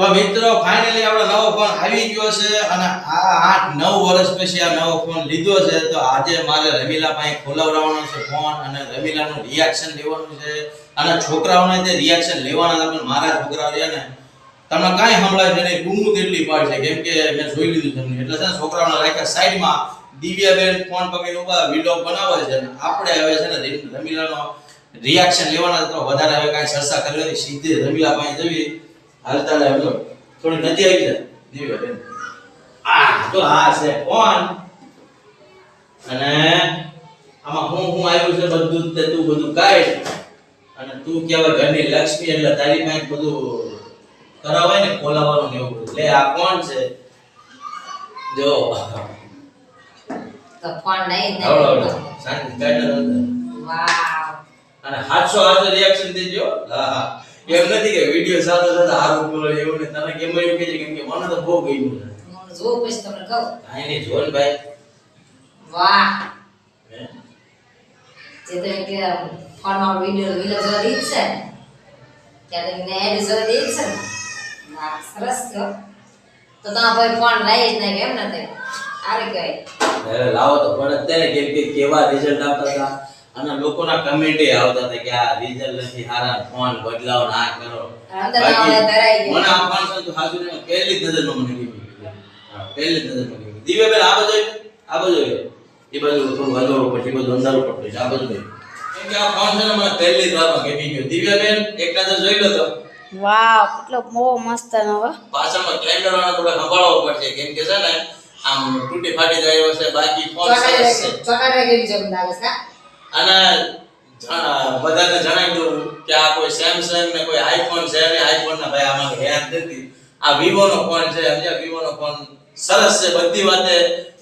તો મિત્રો ફાઇનલી આપણો નવો ફોન આવી ગયો છે અને આ 8-9 વર્ષ પછી આ નવો ફોન લીધો છે. તો આજે મારે રમીલા પાસે ખોલાવવાનો છે ફોન અને રમીલાનું રિએક્શન લેવાનું છે અને છોકરાઓને જે રિએક્શન લેવાના છે મારા છોકરાઓ છે ને તમને કાંઈ સંભળાય છે નહીં બૂમું તેટલી પાડશે કેમ કે મેં જોઈ લીધું તમને એટલે છે ને છોકરાઓને રાખ્યા સાઈડમાં દિવ્યાબેન ફોન પકડીને ઉભા વિડીયો બનાવે છે અને આપણે હવે છે ને રમીલાનો રિએક્શન લેવાના તો વધારે હવે કાંઈ ચર્ચા કરવી નથી સીધી રમીલા પાસે જવી હાલતા લાવ્યો થોડી નજી આવી જાય દિવ્યાબેન તો આ છે ફોન અને આમાં હું આવ્યું છે બધું તે તું બધું કાઢ અને તું કહેવાય ઘરની લક્ષ્મી એટલે તારી પાસે બધું કરાવાય ને ખોલાવવાનું ને એવું બધું લે આ કોણ છે જો તો ફોન નહીં શાંતિ કાઢ વાવ અને હાથસો હાથો રિએક્શન દેજો હા એમ નથી કે વિડિયો સાદો સાદો હારું બોલો એવું ને તને કેમ એવું કહે છે કેમ કે મને તો બહુ ગમ્યું છે હું જો પછી તમને કહું કાઈ નહીં જોન ભાઈ વાહ હે જે તો કે ફોનમાં વિડિયો જોવા દીધ છે ત્યારે મેં એડ જોવા દીધ છે વાહ સરસ છો તો ભાઈ ફોન લઈ જ નહીં કેમ નથી આરે કઈ હવે લાવો તો પણ અત્યારે કેમ કે કેવા રિઝલ્ટ આવતા હતા અને લોકોના કમેન્ટ આવતા હતા કે આ રિઝલ્ટ નથી હારા ફોન બદલાવો ના કરો અંદર આવે તરાઈ ગયો મને આ ફોન તો હાજુ ને પહેલી જ નજરમાં મને ગમ્યું હા પહેલી જ નજરમાં ગમ્યું દિવ્યાબેન આ બાજુ એ બાજુ થોડું હલવાળું પછી બધું અંધારું પડતું આ બાજુ કેમ કે આ ફોન છે ને મને પહેલી જ વારમાં ગમી ગયો દિવ્યાબેન એક નજર જોઈ લો તો વાવ કેટલો બહુ મસ્ત ન હો પાછળનો કેમેરાનો થોડો સંભાળવો પડશે કેમ કે છે ને આમ તૂટી ફાટી જાય છે બાકી ફોન સરસ છે ચોકારે ગઈ જેમ લાગે છે અને બધાને જણાવી દઉં કે આ કોઈ સેમસંગ ને કોઈ આઈફોન છે ને આઈફોન ના ભાઈ આમાં યાદ નથી આ વિવો નો ફોન છે સમજ્યા વિવો નો ફોન સરસ છે બધી વાતે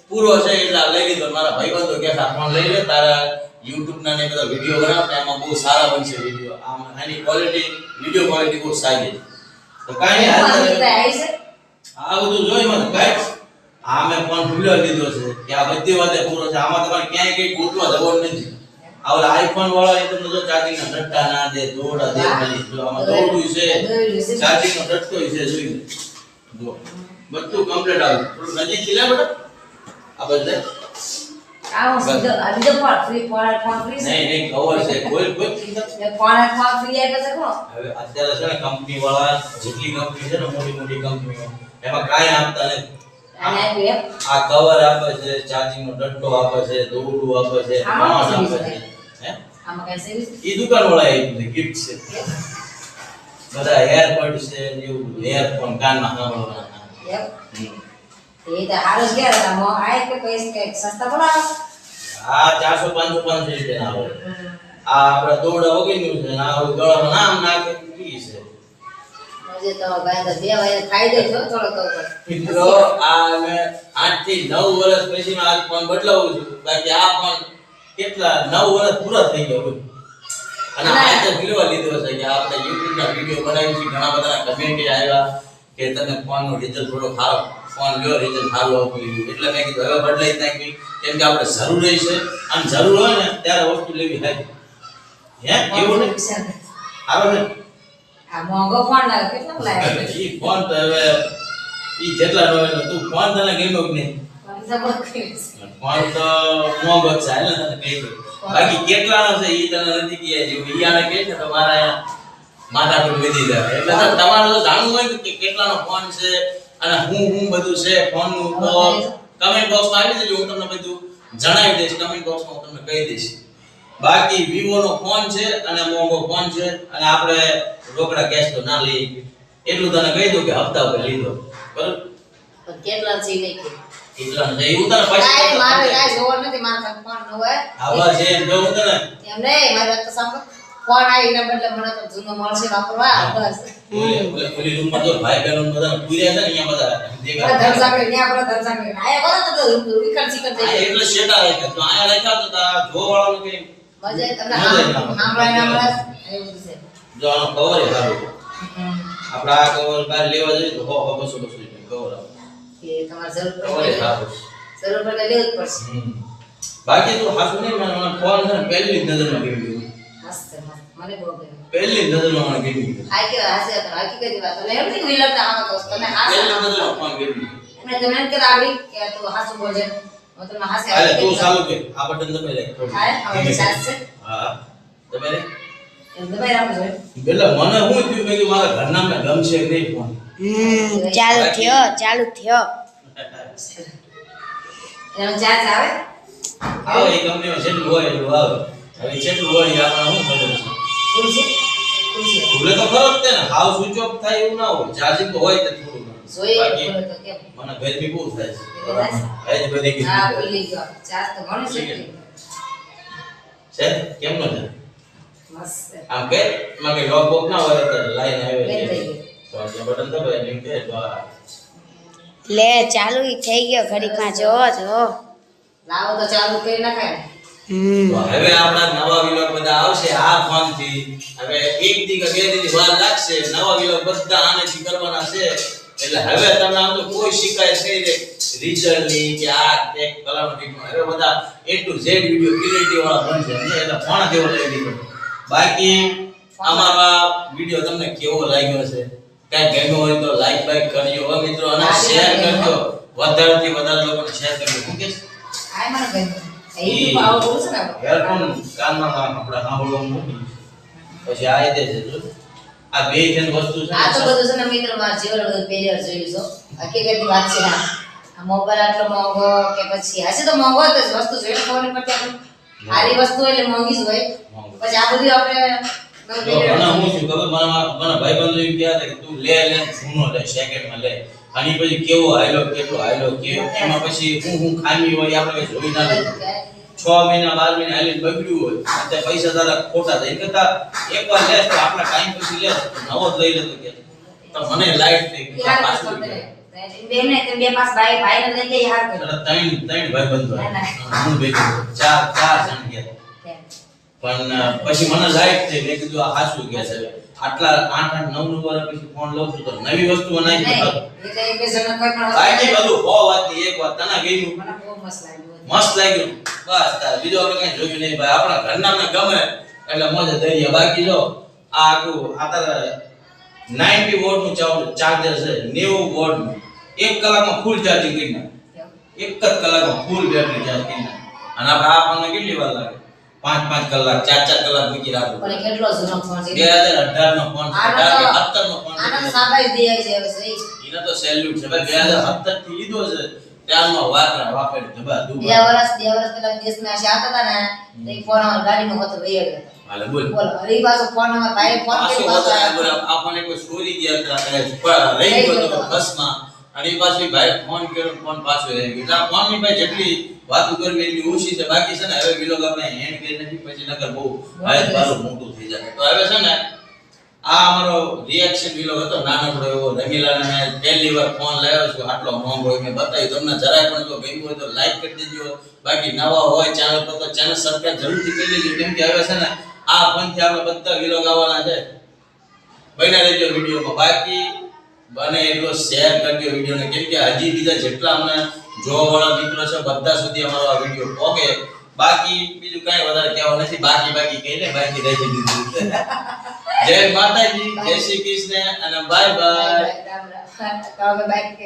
પૂરો છે એટલે લઈ લીધો મારા ભાઈબંધો કે આ ફોન લઈ લે તારા YouTube ના ને બધા વિડિયો બનાવતા એમાં બહુ સારા બનશે વિડિયો આમ આની ક્વોલિટી વિડિયો ક્વોલિટી બહુ સારી છે તો કાઈ નહીં આ બધું જોઈ મને ગાઈસ આ મેં ફોન ભૂલ્યો લીધો છે કે આ બધી વાતે પૂરો છે આમાં તમારે ક્યાંય કઈ ગોતવા જવાનું નથી આ ઓલા આઈફોન વાળા એ તમને જો ચાર્જિંગ ના ડટ્ટા ના દે દોડા દે ખાલી જો આમાં દોડું છે ચાર્જિંગ નો ડટ્ટો છે જોઈ જો બધું કમ્પ્લીટ આવે થોડું નજીક થી લે બેટા આ બધે આવો સીધો આ બીજો ફોન ફ્રી છે નહીં કવર છે કોઈ ફોન ફ્રી આવે છે કો હવે અત્યારે છે ને કંપની વાળા જેટલી કંપની છે ને મોટી કંપનીઓ એમાં કાઈ આપતા નથી અને આ કવર આપે છે ચાર્જિંગ નો ડટ્ટો આપે છે દોરડું આપે છે ફોન આપે છે હે આમાં કઈ સર્વિસ ઈ દુકાન વાળા એ ગિફ્ટ છે બધા એરપોર્ટ છે એવું એરફોન કાનમાં સાંભળવાના એ તો હારો જ ગયા હતા મો આય કે પૈસા કે સસ્તા બોલાવો આ 400 500 રૂપિયા આવે આ આપણે દોરડા વગેરેનું છે આ ઓલું ગળામાં નામ નાખે ઈ છે મજે તો ભાઈ તો બે વાય ખાઈ દે છો થોડો તો મિત્રો આ મે 8 થી 9 વર્ષ પછીનો આ ફોન બદલાવું છું બાકી આ ફોન કેટલા 9 વર્ષ પૂરા થઈ ગયા અને આ તો વિડિયો લીધો છે કે આપણે YouTube ના વિડિયો બનાવી છે ઘણા બધાના કમેન્ટ આવ્યા કે તમે ફોન નો રિઝલ્ટ થોડો સારો ફોન લ્યો રિઝલ્ટ સારું આવ્યું એટલે મેં કીધું હવે બદલાઈ નાખી કેમ કે આપણે જરૂરી છે અને જરૂર હોય ને ત્યારે વસ્તુ લેવી થાય હે એવું ને સારો ને આ મોંઘો ફોન લાગે કેટલો લાગે ઈ ફોન તો હવે ઈ જેટલા નો હોય તું ફોન તને ગમ્યો કે નહીં ફોન તો મોંઘો છે એટલે તને કહી દઉં બાકી કેટલાનો છે ઈ તને નથી કહે છે ઈ આને કહે છે તમારા માથા પર વધી જાય એટલે તમારે જો જાણવું હોય કે કેટલાનો ફોન છે અને હું બધું છે ફોન નું તો કમેન્ટ બોક્સ માં આવી દેજો હું તમને બધું જણાવી દઈશ કમેન્ટ બોક્સ માં હું તમને કહી દઈશ બાકી વિવો નો ફોન છે અને મોંઘો ફોન છે અને આપણે રોકડા કેશ તો ના લઈ એટલું તને કહી દઉં કે હપ્તા ઉપર લીધો બરાબર કેટલા છે નહીં કે એટલા ને એવું તને પૈસા મારે કાઈ જોર નથી મારા ફોન નો હોય આવા છે જો હું તને એમ નહીં મારે તો સાંભળ ફોન આવીને બદલે મને તો જૂનો મળશે વાપરવા બસ ઓલી રૂમ માં તો ભાઈ બહેનો બધા પૂર્યા છે ને અહીંયા બધા દેખા ધરસાકડે ન્યા પર ધરસાકડે આયા કરો તો વિકળ સિકળ થઈ જાય એટલે શેટા રાખ્યા તો આયા રાખ્યા તો તા જો વાળાનું કે મજા તમને સાંભળાય એવું છે જો આનો કવર એ સારું આપણે આ કવર બહાર લેવા જઈએ તો 100 200 કવર આવે કે તમારે જરૂર કવર એ સારું જરૂર પડે લેવું જ પડશે બાકી તો હાસુ નહીં મને ફોન છે ને પહેલી જ નજરમાં ગમી ગયું મસ્ત મસ્ત મને બહુ ગમ્યું. પહેલી નજરમાં મને ગમી ગયું. આ કેવા હાસ્ય હતા, હકીકતી વાત. એટલે એમ નહીં વિલન ને આમાં કહું, તમે હાસ્ય પહેલી નજરમાં ફોન ગમી ગયું. અને તમે એમ કહેતા આવડી કે તું હાસુ બોલજે. હું તમને હાસ્ય અરે તું ચાલુ કે આ બટન દબાઈ લે થોડું. હા, હવે ચાર્જ છે. હા દબાઈ લે. એમ દબાઈ રાખો છો. એટલે મને શું થયું મેં કીધું મારા ઘરના ને ગમશે કે નહીં ફોન. ચાલુ થયો ચાલુ થયો. એનો ચાર્જ આવે? આવે એ કંપનીમાં જેટલું હોય એટલું આવે. હવે જેટલું હોય એ આપણે શું ખબર છે. ખુરશી? ખુરશી. ભૂલે તો ખરો જ તે ને હાવ સ્વિચ ઓફ થાય એવું ના હોય. ચાર્જિંગ તો હોય તે થોડું ઘણું. જોઈએ બાકી બોલો તો કેમ? મને ગરમી બહુ થાય એટલે થાય છે. હેજ બધી ગઈ. હા, ભૂલી ગયો. ચાર્જ તો ઘણું છે. છે કેમનો છે? મસ્ત છે. આમ કે માં કે લોક બોક ના હોય તો લાઈન આવે બેન છે. થઈ ગઈ. તો આ બટન દબાય ને કે તો આ લે ચાલુ ઈ થઈ ગયો ઘડીકમાં જો જો. લાવો તો ચાલુ કરી નાખાય ને. તો હવે આપણા નવા વિલોગ બધા આવશે આ ફોન થી. હવે એક દી કે બે દી વાર લાગશે. નવા વિલોગ બધા આનેથી કરવાના છે. એટલે હવે તમને આમ તો કોઈ શિકાયત નહીં રે રિઝલ્ટ ની કે આ ટેક કલાનો ટીક હવે બધા A to Z video clarity વાળા બનશે. એટલે ફોન કેવો લઈ લીધો. બાકી અમારો વિડિયો તમને કેવો લાગ્યો છે? કઈ ગમ્યો હોય તો લાઈક બાઈક કરજો હો મિત્રો અને શેર કરજો. વધારેથી વધારે લોકોને શેર કરજો. ઓકે આ મને ગમ્યું. એ તો આવો બોલું છે ને આપણે. હેડફોન કાનમાં આપણે સાંભળવાનું મૂકી પછી આ રીતે છે જો આ બે જણ વસ્તુ છે આ તો બધું છે ને મિત્રો મારા જીવન બધું પહેલી વાર જોયું છો. હકીકતની વાત છે આ મોબાઈલ આટલો મોંઘો કે પછી હશે તો મોંઘો જ વસ્તુ જોઈને ખબર નહીં પડતી આપણને. સારી વસ્તુ એટલે મોંઘી જ હોય. પછી આ બધું આપણે તો મને હું શું ખબર મને ભાઈબંધો એમ કહેતા કે તું લે જૂનો લે સેકન્ડમાં લે અને પછી કેવો આયલો કેટલો આયલો કે એમાં પછી હું ખામી હોય આપણે કઈ જોઈ ના લે 6 મહિના 12 મહિના હાલીને બગડ્યું હોય અત્યારે પૈસા તારા ખોટા થાય એ કરતા એકવાર લે તો આપણા ટાઈમ પછી લે નવો જ લઈ લેતો કે તો મને લાઈટ થઈ ગઈ પાછું બેન ને બે પાસ ભાઈ ને લઈ ગયા હાર ત્રણ ભાઈબંધો હું ભેગો ચાર જણ ગયા પણ પછી મને લાઈટ થઈ મેં કીધું આ હાસું કે છે આટલા 8 9 વર્ષ પછી ફોન લઉં છું તો નવી વસ્તુ બનાવી તો એટલે એક બે જણ કોઈ પણ બાકી બધું હો વાતની એક વાત તને ગયું મને બહુ મસ્ત લાગ્યું. મસ્ત લાગ્યું બસ તાર બીજો આપણે કઈ જોયું નહીં ભાઈ આપણા ઘરના ને ગમે એટલે મોજે દરિયા બાકી જો આ આખું આ તાર 90 વોટ નું ચાર્જર છે 90 વોટ નું 1 કલાકમાં ફૂલ ચાર્જિંગ કરી નાખે એક જ કલાકમાં ફૂલ બેટરી ચાર્જ કરી નાખે અને આપણે આ ફોનને કેટલી વાર લાગે 5 કલાક 4 કલાક મૂકી રાખો પણ એ કેટલો જૂનો ફોન છે. 2018 નો ફોન છે 2017 નો ફોન આનો છે સાબાઈ દે છે હવે સહી. એને તો સેલ્યુટ છે ભાઈ 2017 થી લીધો છે ત્યારનો વાપરી ધબા બે વર્ષ પેલા દેશમાં આશા આવતા હતા ને તો એ ફોન અમાર ગાડીમાં હતો વહી ગયો હતો. હાલે બોલ બોલો હવે એ પાછો ફોન અમાર ભાઈ ફોન પાછો કરી પાછો વખત આવ્યો. આપણને કોઈ સ્ટોરી ગયા હતા રહી ગયો તો બસમાં અને એ પાછો ઈ ભાઈ ફોન કર્યો ફોન પાછો રહી ગયો એટલે આ ફોન ની ભાઈ જેટલી વાતો કરવી એટલી ઓછી છે બાકી છે ને હવે વિલોગ આપણે હેન્ડ કરી નથી પછી નકર બહુ હાઈટ બારું મોટું થઈ જાય તો હવે છે ને આ અમારો રિએક્શન વિલોગ હતો નાનકડો એવો રમીલાને મેં પહેલી વાર ફોન લાવ્યો છું આટલો મોંઘો મેં બતાવ્યું તમને જરાય પણ જો ગમ્યું હોય તો લાઈક કરી દેજો બાકી નવા હોય ચેનલ પર તો ચેનલ સબસ્ક્રાઇબ જરૂરથી કરી લેજો કેમ કે હવે છે ને આ ફોનથી આપણે બધા વિલોગ આવવાના છે બન્યા રહેજો વિડીયોમાં બાકી બને એટલો શેર કરજો વિડીયોને કેમ કે હજી બીજા જેટલા અમને જોવા વાળા મિત્રો છે બધા સુધી અમારો આ વિડીયો પહોંચે બાકી બીજું કઈ વધારે કહેવા નથી બાકી કહીને બાકી રહી દીધું જય માતાજી જય શ્રી કૃષ્ણ અને બાય બાય રામ રામ. તો હવે બાઈક કે